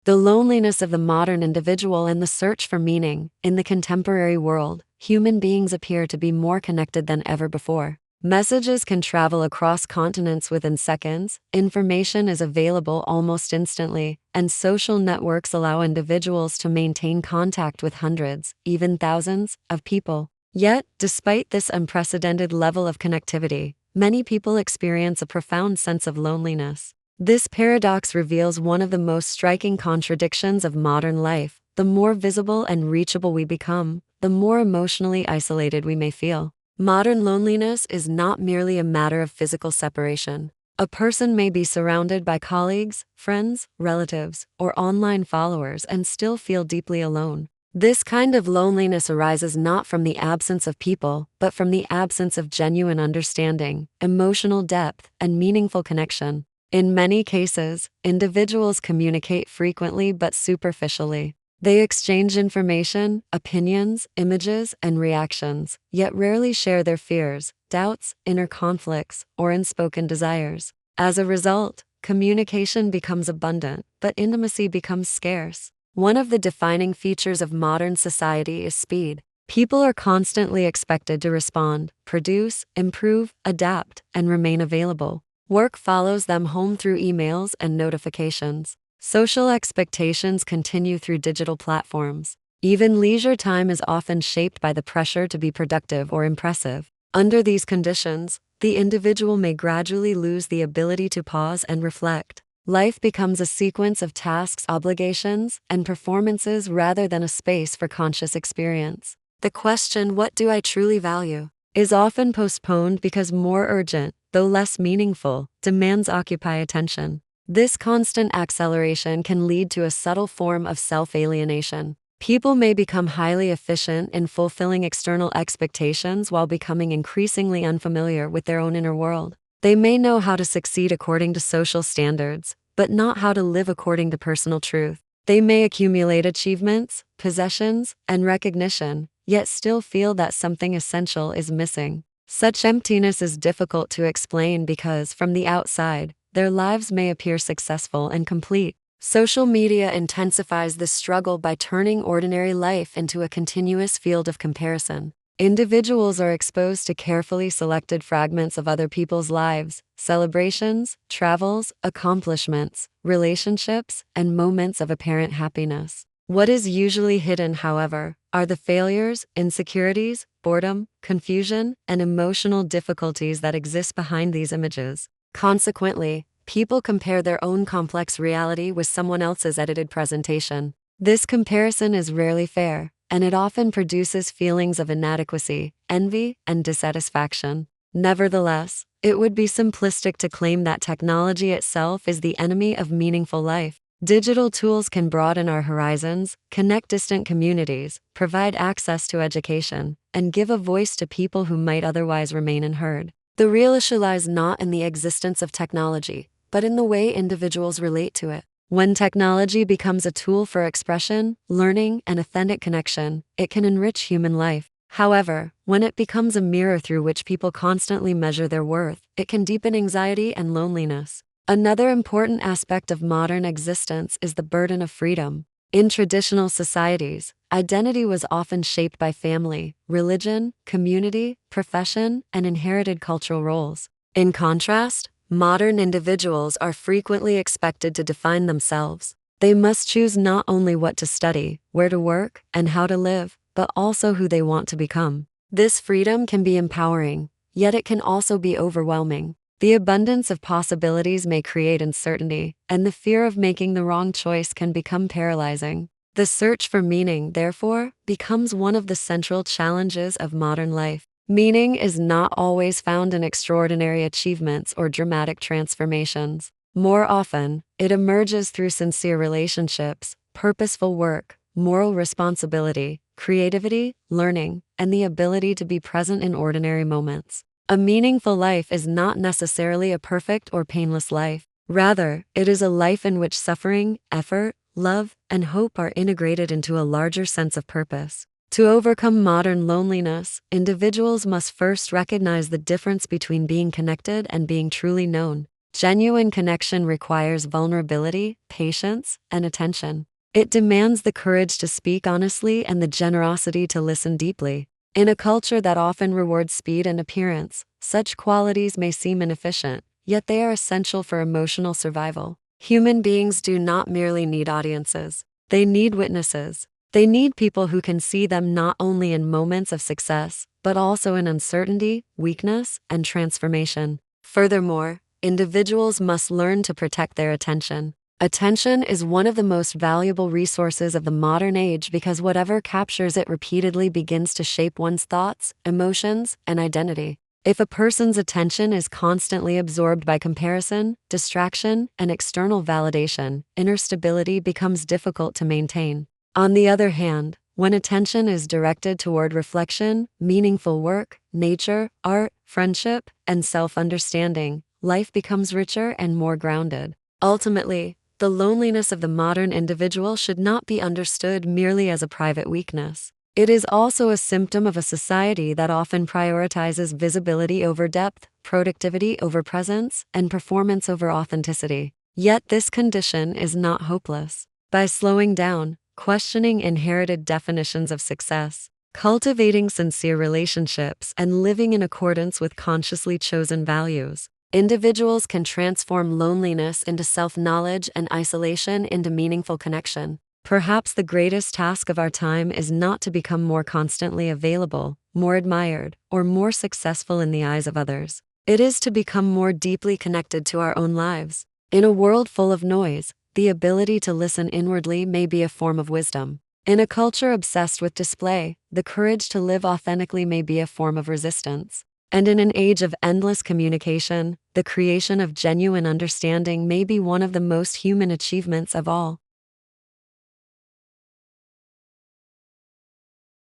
The loneliness of the modern individual and the search for meaning. In the contemporary world, human beings appear to be more connected than ever before. Messages can travel across continents within seconds, information is available almost instantly, and social networks allow individuals to maintain contact with hundreds, even thousands, of people. Yet, despite this unprecedented level of connectivity, many people experience a profound sense of loneliness. This paradox reveals one of the most striking contradictions of modern life. The more visible and reachable we become, the more emotionally isolated we may feel. Modern loneliness is not merely a matter of physical separation. A person may be surrounded by colleagues, friends, relatives, or online followers and still feel deeply alone. This kind of loneliness arises not from the absence of people, but from the absence of genuine understanding, emotional depth, and meaningful connection. In many cases, individuals communicate frequently but superficially. They exchange information, opinions, images, and reactions, yet rarely share their fears, doubts, inner conflicts, or unspoken desires. As a result, communication becomes abundant, but intimacy becomes scarce. One of the defining features of modern society is speed. People are constantly expected to respond, produce, improve, adapt, and remain available. Work follows them home through emails and notifications. Social expectations continue through digital platforms. Even leisure time is often shaped by the pressure to be productive or impressive. Under these conditions, the individual may gradually lose the ability to pause and reflect. Life becomes a sequence of tasks, obligations, and performances rather than a space for conscious experience. The question, "What do I truly value?" is often postponed because more urgent, though less meaningful, demands occupy attention. This constant acceleration can lead to a subtle form of self-alienation. People may become highly efficient in fulfilling external expectations while becoming increasingly unfamiliar with their own inner world. They may know how to succeed according to social standards, but not how to live according to personal truth. They may accumulate achievements, possessions, and recognition, yet still feel that something essential is missing. Such emptiness is difficult to explain because, from the outside, their lives may appear successful and complete. Social media intensifies this struggle by turning ordinary life into a continuous field of comparison. Individuals are exposed to carefully selected fragments of other people's lives, celebrations, travels, accomplishments, relationships, and moments of apparent happiness. What is usually hidden, however, are the failures, insecurities, boredom, confusion, and emotional difficulties that exist behind these images. Consequently, people compare their own complex reality with someone else's edited presentation. This comparison is rarely fair, and it often produces feelings of inadequacy, envy, and dissatisfaction. Nevertheless, it would be simplistic to claim that technology itself is the enemy of meaningful life. Digital tools can broaden our horizons, connect distant communities, provide access to education, and give a voice to people who might otherwise remain unheard. The real issue lies not in the existence of technology, but in the way individuals relate to it. When technology becomes a tool for expression, learning, and authentic connection, it can enrich human life. However, when it becomes a mirror through which people constantly measure their worth, it can deepen anxiety and loneliness. Another important aspect of modern existence is the burden of freedom. In traditional societies, identity was often shaped by family, religion, community, profession, and inherited cultural roles. In contrast, modern individuals are frequently expected to define themselves. They must choose not only what to study, where to work, and how to live, but also who they want to become. This freedom can be empowering, yet it can also be overwhelming. The abundance of possibilities may create uncertainty, and the fear of making the wrong choice can become paralyzing. The search for meaning, therefore, becomes one of the central challenges of modern life. Meaning is not always found in extraordinary achievements or dramatic transformations. More often, it emerges through sincere relationships, purposeful work, moral responsibility, creativity, learning, and the ability to be present in ordinary moments. A meaningful life is not necessarily a perfect or painless life. Rather, it is a life in which suffering, effort, love, and hope are integrated into a larger sense of purpose. To overcome modern loneliness, individuals must first recognize the difference between being connected and being truly known. Genuine connection requires vulnerability, patience, and attention. It demands the courage to speak honestly and the generosity to listen deeply. In a culture that often rewards speed and appearance, such qualities may seem inefficient, yet they are essential for emotional survival. Human beings do not merely need audiences, they need witnesses. They need people who can see them not only in moments of success, but also in uncertainty, weakness, and transformation. Furthermore, individuals must learn to protect their attention. Attention is one of the most valuable resources of the modern age because whatever captures it repeatedly begins to shape one's thoughts, emotions, and identity. If a person's attention is constantly absorbed by comparison, distraction, and external validation, inner stability becomes difficult to maintain. On the other hand, when attention is directed toward reflection, meaningful work, nature, art, friendship, and self-understanding, life becomes richer and more grounded. Ultimately, the loneliness of the modern individual should not be understood merely as a private weakness. It is also a symptom of a society that often prioritizes visibility over depth, productivity over presence, and performance over authenticity. Yet this condition is not hopeless. By slowing down, questioning inherited definitions of success, cultivating sincere relationships, and living in accordance with consciously chosen values, individuals can transform loneliness into self-knowledge and isolation into meaningful connection. Perhaps the greatest task of our time is not to become more constantly available, more admired, or more successful in the eyes of others. It is to become more deeply connected to our own lives. In a world full of noise, the ability to listen inwardly may be a form of wisdom. In a culture obsessed with display, the courage to live authentically may be a form of resistance. And in an age of endless communication, the creation of genuine understanding may be one of the most human achievements of all.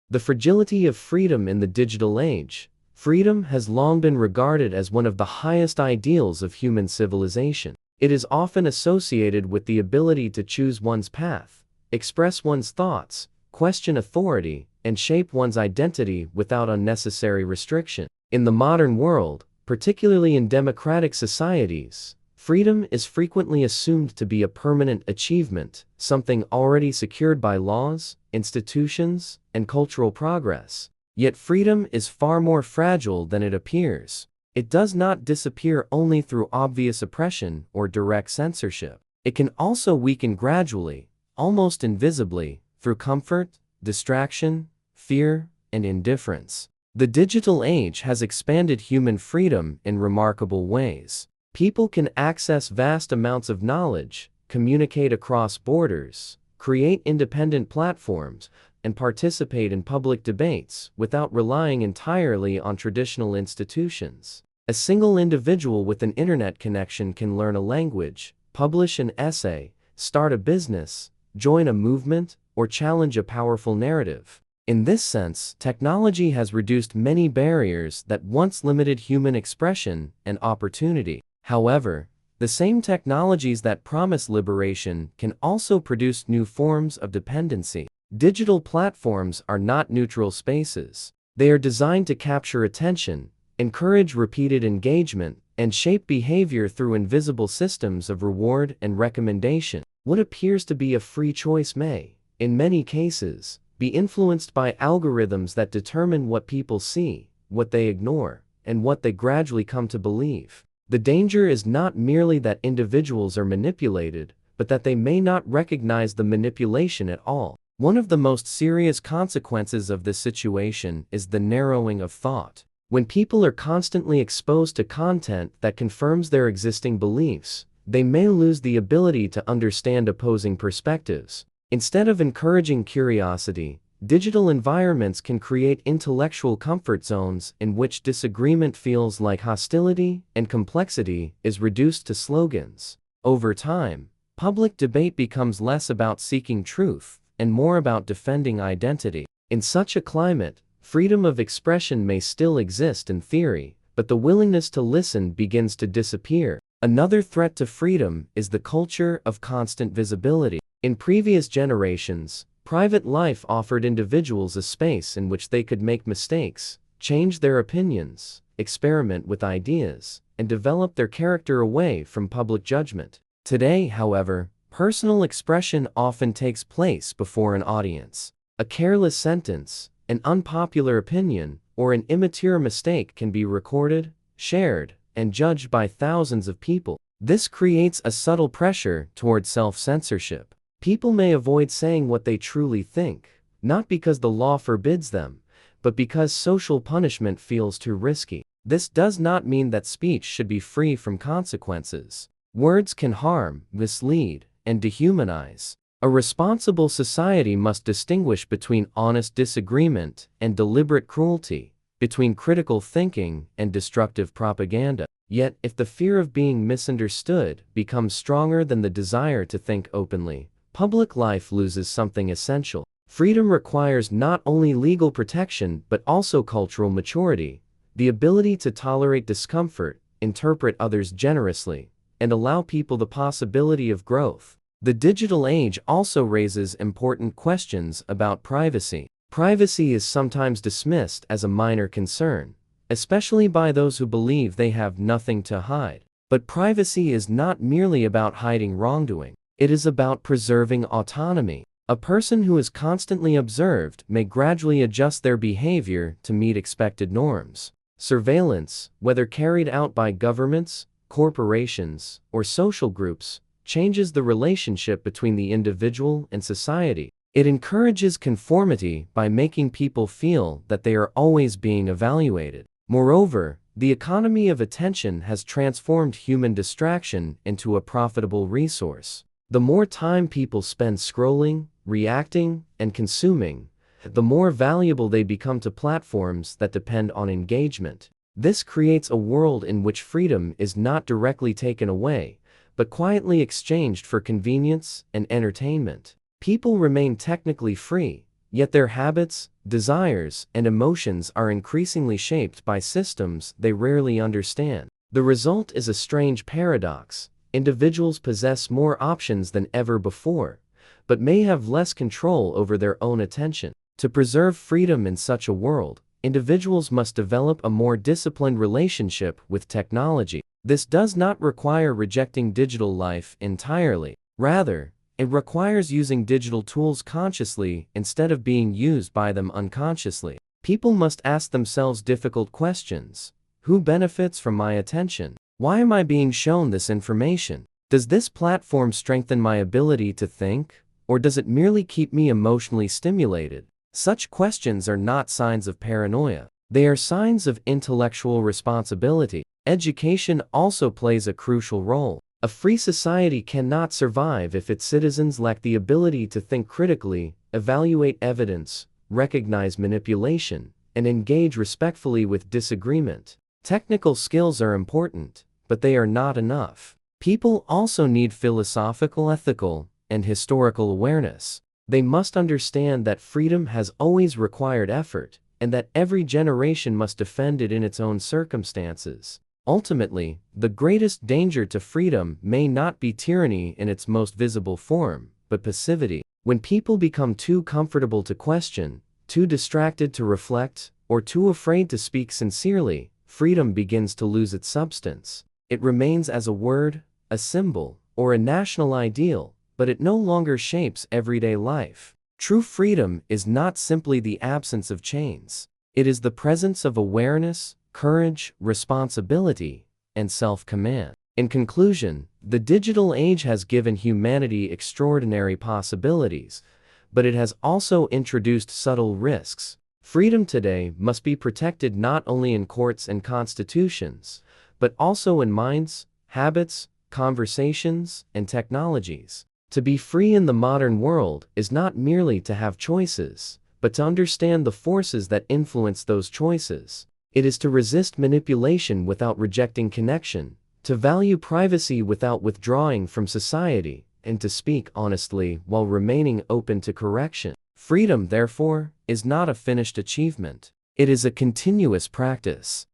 The fragility of freedom in the digital age. Freedom has long been regarded as one of the highest ideals of human civilization. It is often associated with the ability to choose one's path, express one's thoughts, question authority, and shape one's identity without unnecessary restriction. In the modern world, particularly in democratic societies, freedom is frequently assumed to be a permanent achievement, something already secured by laws, institutions, and cultural progress. Yet freedom is far more fragile than it appears. It does not disappear only through obvious oppression or direct censorship. It can also weaken gradually, almost invisibly, through comfort, distraction, fear, and indifference. The digital age has expanded human freedom in remarkable ways. People can access vast amounts of knowledge, communicate across borders, create independent platforms, and participate in public debates without relying entirely on traditional institutions. A single individual with an internet connection can learn a language, publish an essay, start a business, join a movement, or challenge a powerful narrative. In this sense, technology has reduced many barriers that once limited human expression and opportunity. However, the same technologies that promise liberation can also produce new forms of dependency. Digital platforms are not neutral spaces. They are designed to capture attention, encourage repeated engagement, and shape behavior through invisible systems of reward and recommendation. What appears to be a free choice may, in many cases, be influenced by algorithms that determine what people see, what they ignore, and what they gradually come to believe. The danger is not merely that individuals are manipulated, but that they may not recognize the manipulation at all. One of the most serious consequences of this situation is the narrowing of thought. When people are constantly exposed to content that confirms their existing beliefs, they may lose the ability to understand opposing perspectives. Instead of encouraging curiosity, digital environments can create intellectual comfort zones in which disagreement feels like hostility and complexity is reduced to slogans. Over time, public debate becomes less about seeking truth and more about defending identity. In such a climate, freedom of expression may still exist in theory, but the willingness to listen begins to disappear. Another threat to freedom is the culture of constant visibility. In previous generations, private life offered individuals a space in which they could make mistakes, change their opinions, experiment with ideas, and develop their character away from public judgment. Today, however, personal expression often takes place before an audience. A careless sentence, an unpopular opinion, or an immature mistake can be recorded, shared, and judged by thousands of people. This creates a subtle pressure toward self-censorship. People may avoid saying what they truly think, not because the law forbids them, but because social punishment feels too risky. This does not mean that speech should be free from consequences. Words can harm, mislead, and dehumanize. A responsible society must distinguish between honest disagreement and deliberate cruelty, between critical thinking and destructive propaganda. Yet, if the fear of being misunderstood becomes stronger than the desire to think openly, public life loses something essential. Freedom requires not only legal protection but also cultural maturity, the ability to tolerate discomfort, interpret others generously, and allow people the possibility of growth. The digital age also raises important questions about privacy. Privacy is sometimes dismissed as a minor concern, especially by those who believe they have nothing to hide. But privacy is not merely about hiding wrongdoing. It is about preserving autonomy. A person who is constantly observed may gradually adjust their behavior to meet expected norms. Surveillance, whether carried out by governments, corporations, or social groups, changes the relationship between the individual and society. It encourages conformity by making people feel that they are always being evaluated. Moreover, the economy of attention has transformed human distraction into a profitable resource. The more time people spend scrolling, reacting, and consuming, the more valuable they become to platforms that depend on engagement. This creates a world in which freedom is not directly taken away, but quietly exchanged for convenience and entertainment. People remain technically free, yet their habits, desires, and emotions are increasingly shaped by systems they rarely understand. The result is a strange paradox. Individuals possess more options than ever before, but may have less control over their own attention. To preserve freedom in such a world, individuals must develop a more disciplined relationship with technology. This does not require rejecting digital life entirely. Rather, it requires using digital tools consciously instead of being used by them unconsciously. People must ask themselves difficult questions. Who benefits from my attention? Why am I being shown this information? Does this platform strengthen my ability to think, or does it merely keep me emotionally stimulated? Such questions are not signs of paranoia. They are signs of intellectual responsibility. Education also plays a crucial role. A free society cannot survive if its citizens lack the ability to think critically, evaluate evidence, recognize manipulation, and engage respectfully with disagreement. Technical skills are important, but they are not enough. People also need philosophical, ethical, and historical awareness. They must understand that freedom has always required effort, and that every generation must defend it in its own circumstances. Ultimately, the greatest danger to freedom may not be tyranny in its most visible form, but passivity. When people become too comfortable to question, too distracted to reflect, or too afraid to speak sincerely, freedom begins to lose its substance. It remains as a word, a symbol, or a national ideal, but it no longer shapes everyday life. True freedom is not simply the absence of chains. It is the presence of awareness, courage, responsibility, and self-command. In conclusion, the digital age has given humanity extraordinary possibilities, but it has also introduced subtle risks. Freedom today must be protected not only in courts and constitutions, but also in minds, habits, conversations, and technologies. To be free in the modern world is not merely to have choices, but to understand the forces that influence those choices. It is to resist manipulation without rejecting connection, to value privacy without withdrawing from society, and to speak honestly while remaining open to correction. Freedom, therefore, is not a finished achievement. It is a continuous practice.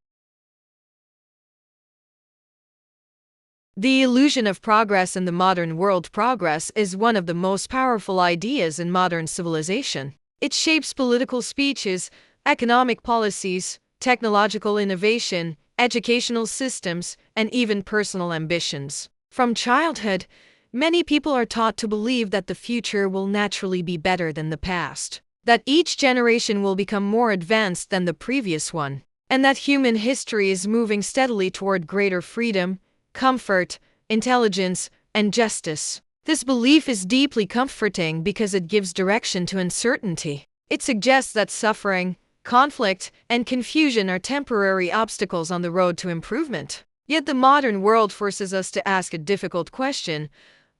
The illusion of progress in the modern world. Progress is one of the most powerful ideas in modern civilization. It shapes political speeches, economic policies, technological innovation, educational systems, and even personal ambitions. From childhood, many people are taught to believe that the future will naturally be better than the past, that each generation will become more advanced than the previous one, and that human history is moving steadily toward greater freedom, comfort, intelligence, and justice. This belief is deeply comforting because it gives direction to uncertainty. It suggests that suffering, conflict, and confusion are temporary obstacles on the road to improvement. Yet the modern world forces us to ask a difficult question: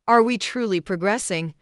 are we truly progressing?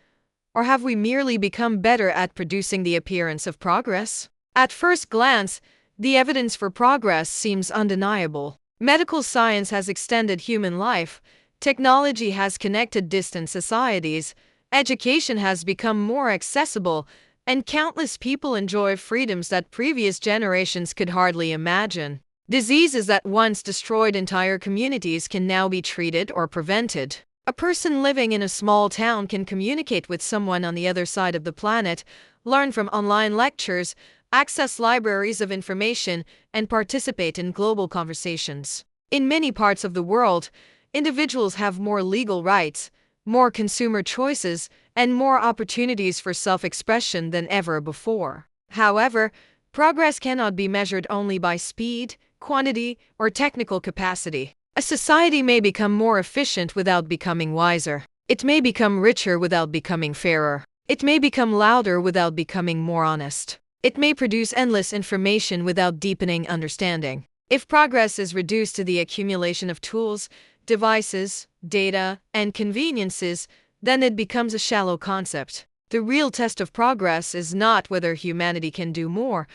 Or have we merely become better at producing the appearance of progress? At first glance, the evidence for progress seems undeniable. Medical science has extended human life, technology has connected distant societies, education has become more accessible, and countless people enjoy freedoms that previous generations could hardly imagine. Diseases that once destroyed entire communities can now be treated or prevented. A person living in a small town can communicate with someone on the other side of the planet, learn from online lectures, access libraries of information, and participate in global conversations. In many parts of the world, individuals have more legal rights, more consumer choices, and more opportunities for self-expression than ever before. However, progress cannot be measured only by speed, quantity, or technical capacity. A society may become more efficient without becoming wiser. It may become richer without becoming fairer. It may become louder without becoming more honest. It may produce endless information without deepening understanding. If progress is reduced to the accumulation of tools, devices, data, and conveniences, then it becomes a shallow concept. The real test of progress is not whether humanity can do more,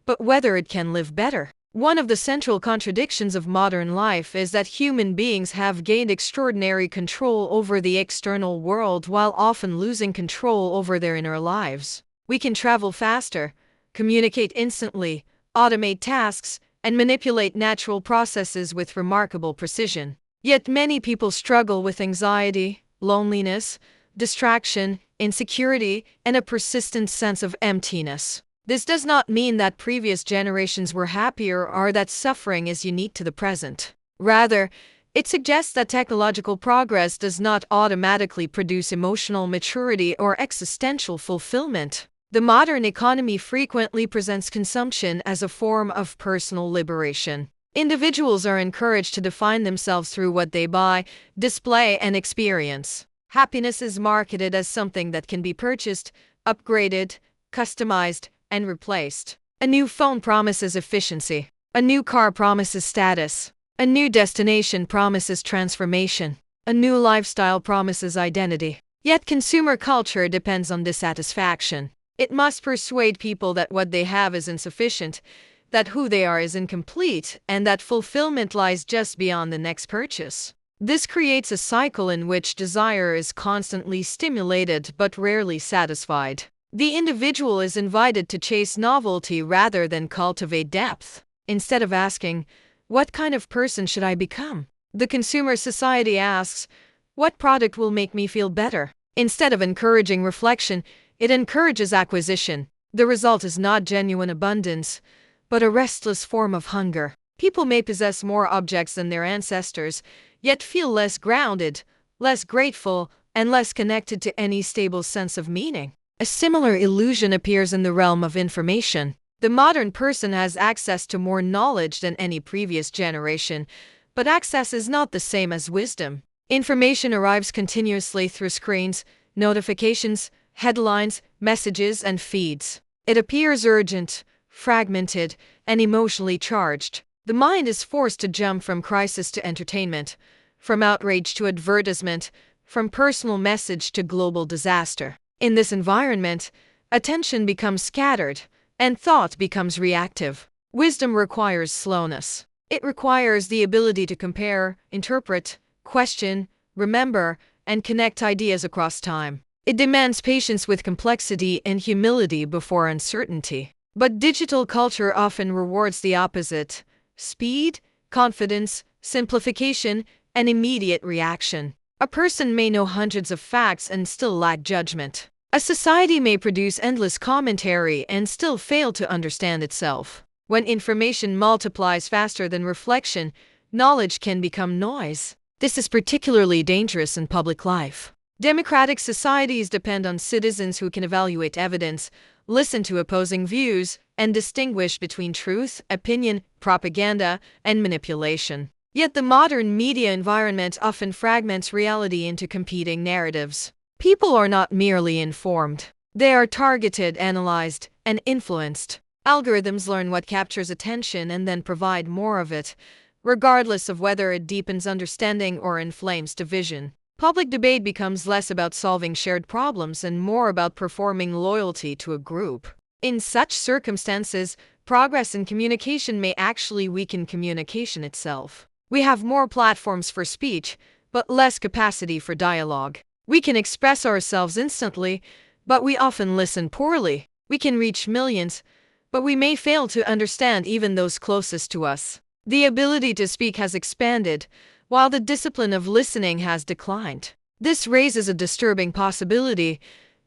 but whether it can live better. One of the central contradictions of modern life is that human beings have gained extraordinary control over the external world while often losing control over their inner lives. We can travel faster, communicate instantly, automate tasks, and manipulate natural processes with remarkable precision. Yet many people struggle with anxiety, loneliness, distraction, insecurity, and a persistent sense of emptiness. This does not mean that previous generations were happier or that suffering is unique to the present. Rather, it suggests that technological progress does not automatically produce emotional maturity or existential fulfillment. The modern economy frequently presents consumption as a form of personal liberation. Individuals are encouraged to define themselves through what they buy, display, and experience. Happiness is marketed as something that can be purchased, upgraded, customized, and replaced. A new phone promises efficiency. A new car promises status. A new destination promises transformation. A new lifestyle promises identity. Yet consumer culture depends on dissatisfaction. It must persuade people that what they have is insufficient, that who they are is incomplete, and that fulfillment lies just beyond the next purchase. This creates a cycle in which desire is constantly stimulated but rarely satisfied. The individual is invited to chase novelty rather than cultivate depth. Instead of asking, "What kind of person should I become?" the consumer society asks, "What product will make me feel better?" Instead of encouraging reflection, it encourages acquisition. The result is not genuine abundance, but a restless form of hunger. People may possess more objects than their ancestors, yet feel less grounded, less grateful, and less connected to any stable sense of meaning. A similar illusion appears in the realm of information. The modern person has access to more knowledge than any previous generation, but access is not the same as wisdom. Information arrives continuously through screens, notifications, headlines, messages, and feeds. It appears urgent, fragmented, and emotionally charged. The mind is forced to jump from crisis to entertainment, from outrage to advertisement, from personal message to global disaster. In this environment, attention becomes scattered, and thought becomes reactive. Wisdom requires slowness. It requires the ability to compare, interpret, question, remember, and connect ideas across time. It demands patience with complexity and humility before uncertainty. But digital culture often rewards the opposite: speed, confidence, simplification, and immediate reaction. A person may know hundreds of facts and still lack judgment. A society may produce endless commentary and still fail to understand itself. When information multiplies faster than reflection, knowledge can become noise. This is particularly dangerous in public life. Democratic societies depend on citizens who can evaluate evidence, listen to opposing views, and distinguish between truth, opinion, propaganda, and manipulation. Yet the modern media environment often fragments reality into competing narratives. People are not merely informed. They are targeted, analyzed, and influenced. Algorithms learn what captures attention and then provide more of it, regardless of whether it deepens understanding or inflames division. Public debate becomes less about solving shared problems and more about performing loyalty to a group. In such circumstances, progress in communication may actually weaken communication itself. We have more platforms for speech, but less capacity for dialogue. We can express ourselves instantly, but we often listen poorly. We can reach millions, but we may fail to understand even those closest to us. The ability to speak has expanded, while the discipline of listening has declined. This raises a disturbing possibility.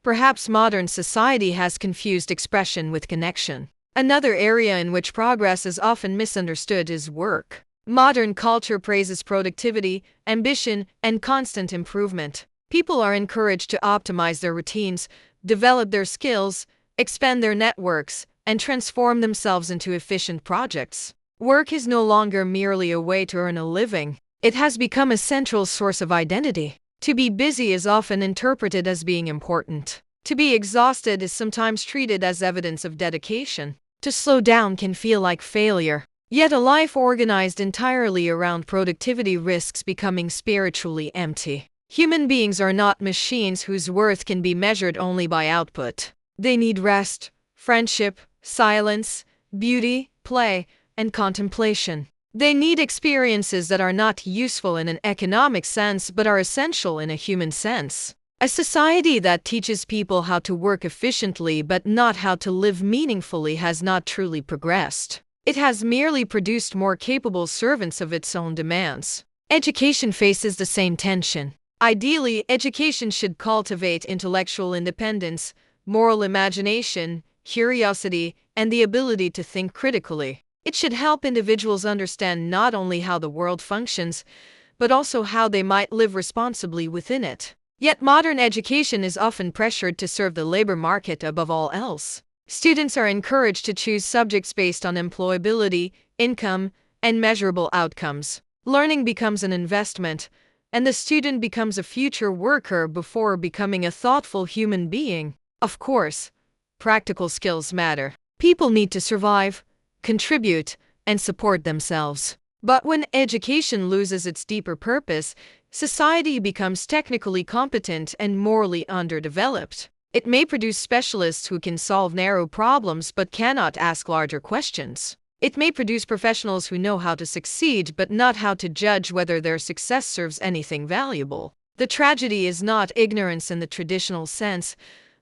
Perhaps modern society has confused expression with connection. Another area in which progress is often misunderstood is work. Modern culture praises productivity, ambition, and constant improvement. People are encouraged to optimize their routines, develop their skills, expand their networks, and transform themselves into efficient projects. Work is no longer merely a way to earn a living. It has become a central source of identity. To be busy is often interpreted as being important. To be exhausted is sometimes treated as evidence of dedication. To slow down can feel like failure. Yet a life organized entirely around productivity risks becoming spiritually empty. Human beings are not machines whose worth can be measured only by output. They need rest, friendship, silence, beauty, play, and contemplation. They need experiences that are not useful in an economic sense but are essential in a human sense. A society that teaches people how to work efficiently but not how to live meaningfully has not truly progressed. It has merely produced more capable servants of its own demands. Education faces the same tension. Ideally, education should cultivate intellectual independence, moral imagination, curiosity, and the ability to think critically. It should help individuals understand not only how the world functions, but also how they might live responsibly within it. Yet modern education is often pressured to serve the labor market above all else. Students are encouraged to choose subjects based on employability, income, and measurable outcomes. Learning becomes an investment, and the student becomes a future worker before becoming a thoughtful human being. Of course, practical skills matter. People need to survive, contribute, and support themselves. But when education loses its deeper purpose, society becomes technically competent and morally underdeveloped. It may produce specialists who can solve narrow problems but cannot ask larger questions. It may produce professionals who know how to succeed but not how to judge whether their success serves anything valuable. The tragedy is not ignorance in the traditional sense,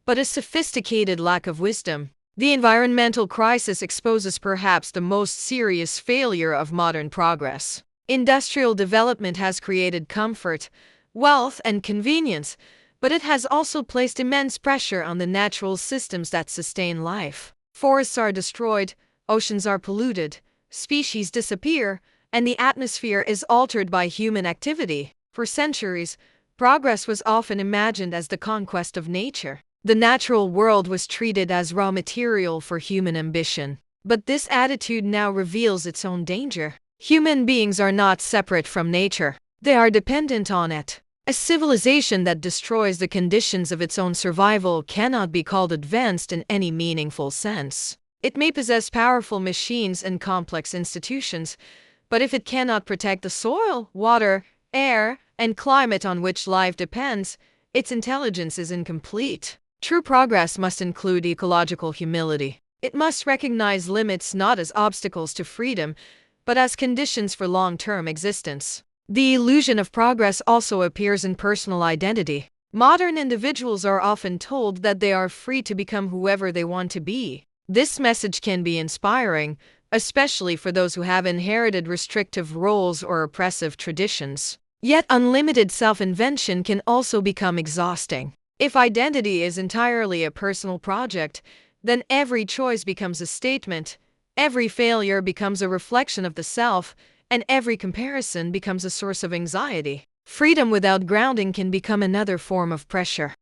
but a sophisticated lack of wisdom. The environmental crisis exposes perhaps the most serious failure of modern progress. Industrial development has created comfort, wealth, and convenience, but it has also placed immense pressure on the natural systems that sustain life. Forests are destroyed, oceans are polluted, species disappear, and the atmosphere is altered by human activity. For centuries, progress was often imagined as the conquest of nature. The natural world was treated as raw material for human ambition. But this attitude now reveals its own danger. Human beings are not separate from nature. They are dependent on it. A civilization that destroys the conditions of its own survival cannot be called advanced in any meaningful sense. It may possess powerful machines and complex institutions, but if it cannot protect the soil, water, air, and climate on which life depends, its intelligence is incomplete. True progress must include ecological humility. It must recognize limits not as obstacles to freedom, but as conditions for long-term existence. The illusion of progress also appears in personal identity. Modern individuals are often told that they are free to become whoever they want to be. This message can be inspiring, especially for those who have inherited restrictive roles or oppressive traditions. Yet unlimited self-invention can also become exhausting. If identity is entirely a personal project, then every choice becomes a statement, Every failure becomes a reflection of the self, and every comparison becomes a source of anxiety. Freedom without grounding can become another form of pressure.